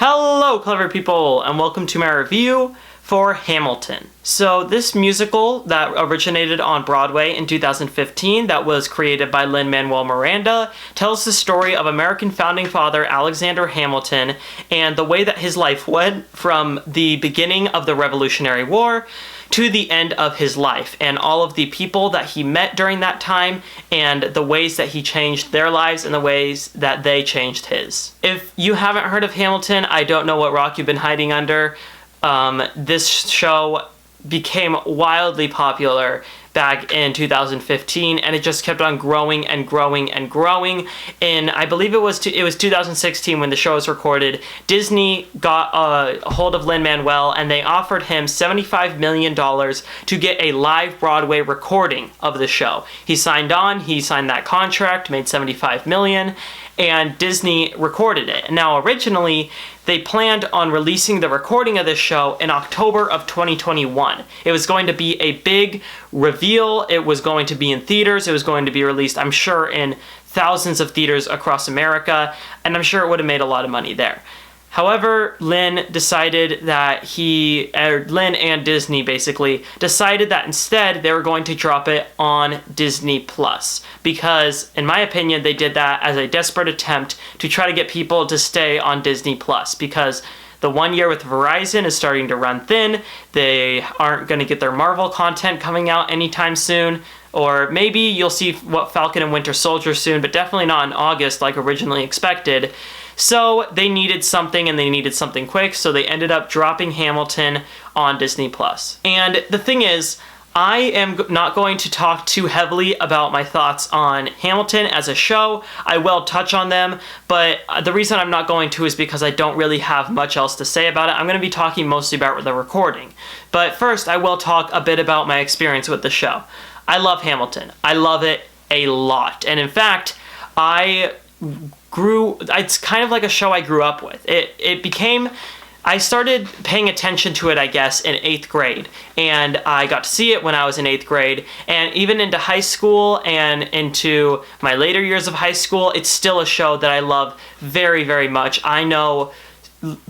Hello, clever people, and welcome to my review for Hamilton. So this musical that originated on Broadway in 2015, that was created by Lin-Manuel Miranda, tells the story of American founding father Alexander Hamilton and the way that his life went from the beginning of the Revolutionary War to the end of his life, and all of the people that he met during that time, and the ways that he changed their lives and the ways that they changed his. If you haven't heard of Hamilton, I don't know what rock you've been hiding under. This show became wildly popular back in 2015, and it just kept on growing and growing and growing. And I believe it was 2016 when the show was recorded. Disney got a hold of Lin-Manuel, and they offered him $75 million to get a live Broadway recording of the show. He signed that contract, made $75 million, and Disney recorded it. Now, originally, they planned on releasing the recording of this show in October of 2021. It was going to be a big reveal. It was going to be in theaters. It was going to be released, I'm sure, in thousands of theaters across America, and I'm sure it would have made a lot of money there. However, Lin and Disney basically decided that instead they were going to drop it on Disney Plus, because in my opinion they did that as a desperate attempt to try to get people to stay on Disney Plus, because the 1 year with Verizon is starting to run thin. They aren't going to get their Marvel content coming out anytime soon. Or maybe you'll see what Falcon and Winter Soldier soon, but definitely not in August like originally expected. So they needed something, and they needed something quick, so they ended up dropping Hamilton on Disney+. And the thing is, I am not going to talk too heavily about my thoughts on Hamilton as a show. I will touch on them, but the reason I'm not going to is because I don't really have much else to say about it. I'm going to be talking mostly about the recording. But first, I will talk a bit about my experience with the show. I love Hamilton. I love it a lot. And in fact, it's kind of like a show I grew up with. I started paying attention to it, I guess, in 8th grade, and I got to see it when I was in 8th grade, and even into high school and into my later years of high school, it's still a show that I love very, very much. I know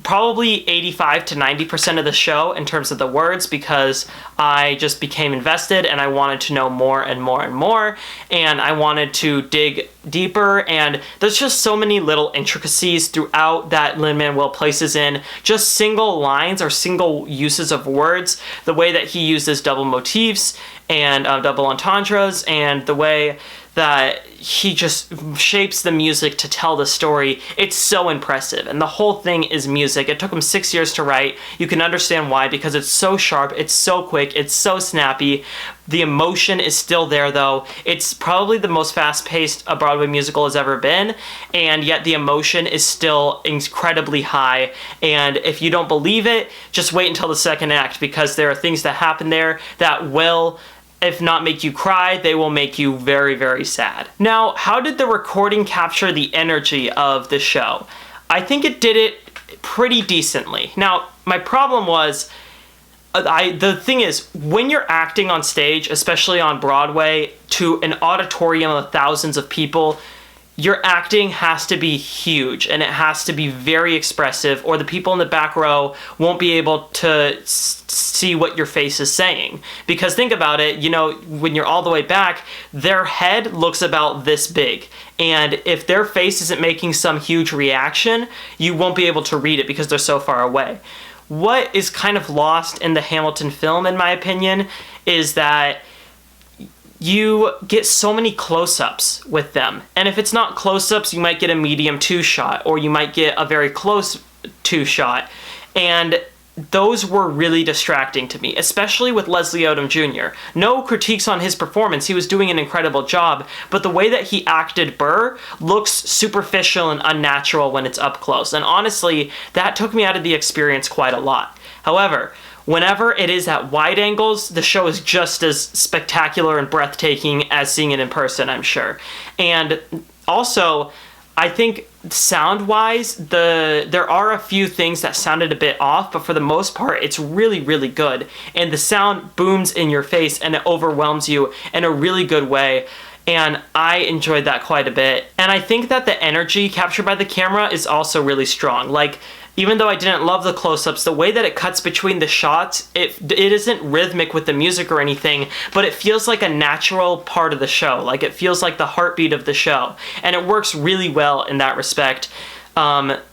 probably 85 to 90% of the show in terms of the words, because I just became invested and I wanted to know more and more and more, and I wanted to dig deeper, and there's just so many little intricacies throughout that Lin-Manuel places in, just single lines or single uses of words, the way that he uses double motifs and double entendres, and the way that he just shapes the music to tell the story. It's so impressive, and the whole thing is music. It took him 6 years to write. You can understand why, because it's so sharp, it's so quick, it's so snappy. The emotion is still there, though. It's probably the most fast-paced a Broadway musical has ever been, and yet the emotion is still incredibly high. And if you don't believe it, just wait until the second act, because there are things that happen there that will, if not make you cry, they will make you very, very sad. Now, how did the recording capture the energy of the show? I think it did it pretty decently. Now, my problem was, the thing is, when you're acting on stage, especially on Broadway, to an auditorium of thousands of people, your acting has to be huge, and it has to be very expressive, or the people in the back row won't be able to see what your face is saying. Because think about it, when you're all the way back, their head looks about this big. And if their face isn't making some huge reaction, you won't be able to read it because they're so far away. What is kind of lost in the Hamilton film, in my opinion, is that you get so many close-ups with them. And if it's not close-ups, you might get a medium 2-shot, or you might get a very close 2-shot. And those were really distracting to me, especially with Leslie Odom Jr. No critiques on his performance. He was doing an incredible job, but the way that he acted Burr looks superficial and unnatural when it's up close. And honestly, that took me out of the experience quite a lot. However, whenever it is at wide angles, the show is just as spectacular and breathtaking as seeing it in person, I'm sure. And also, I think sound-wise, there are a few things that sounded a bit off, but for the most part, it's really, really good. And the sound booms in your face, and it overwhelms you in a really good way. and I enjoyed that quite a bit. And I think that the energy captured by the camera is also really strong. Like, even though I didn't love the close-ups, the way that it cuts between the shots, it isn't rhythmic with the music or anything, but it feels like a natural part of the show. Like, it feels like the heartbeat of the show. And it works really well in that respect.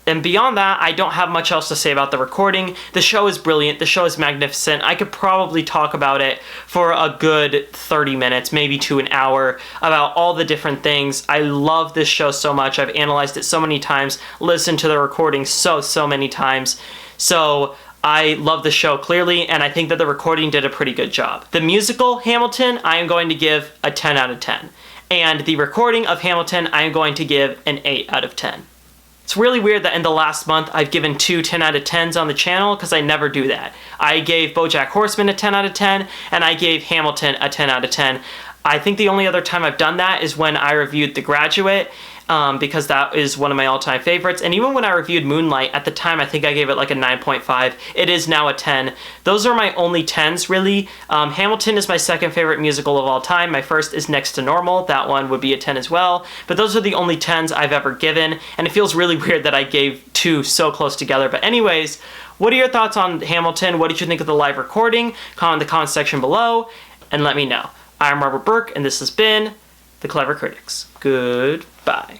And beyond that, I don't have much else to say about the recording. The show is brilliant. The show is magnificent. I could probably talk about it for a good 30 minutes, maybe to an hour, about all the different things. I love this show so much. I've analyzed it so many times, listened to the recording so many times. So I love the show clearly, and I think that the recording did a pretty good job. The musical Hamilton, I am going to give a 10 out of 10. And the recording of Hamilton, I am going to give an 8 out of 10. It's really weird that in the last month I've given 2 10 out of 10s on the channel, because I never do that. I gave BoJack Horseman a 10 out of 10, and I gave Hamilton a 10 out of 10. I think the only other time I've done that is when I reviewed The Graduate, because that is one of my all-time favorites. And even when I reviewed Moonlight, at the time I think I gave it like a 9.5. It is now a 10. Those are my only 10s, really. Hamilton is my second favorite musical of all time. My first is Next to Normal. That one would be a 10 as well. But those are the only 10s I've ever given, and it feels really weird that I gave 2 so close together. But anyways, what are your thoughts on Hamilton? What did you think of the live recording? Comment in the comment section below, and let me know. I'm Robert Burke, and this has been The Clever Critics. Goodbye.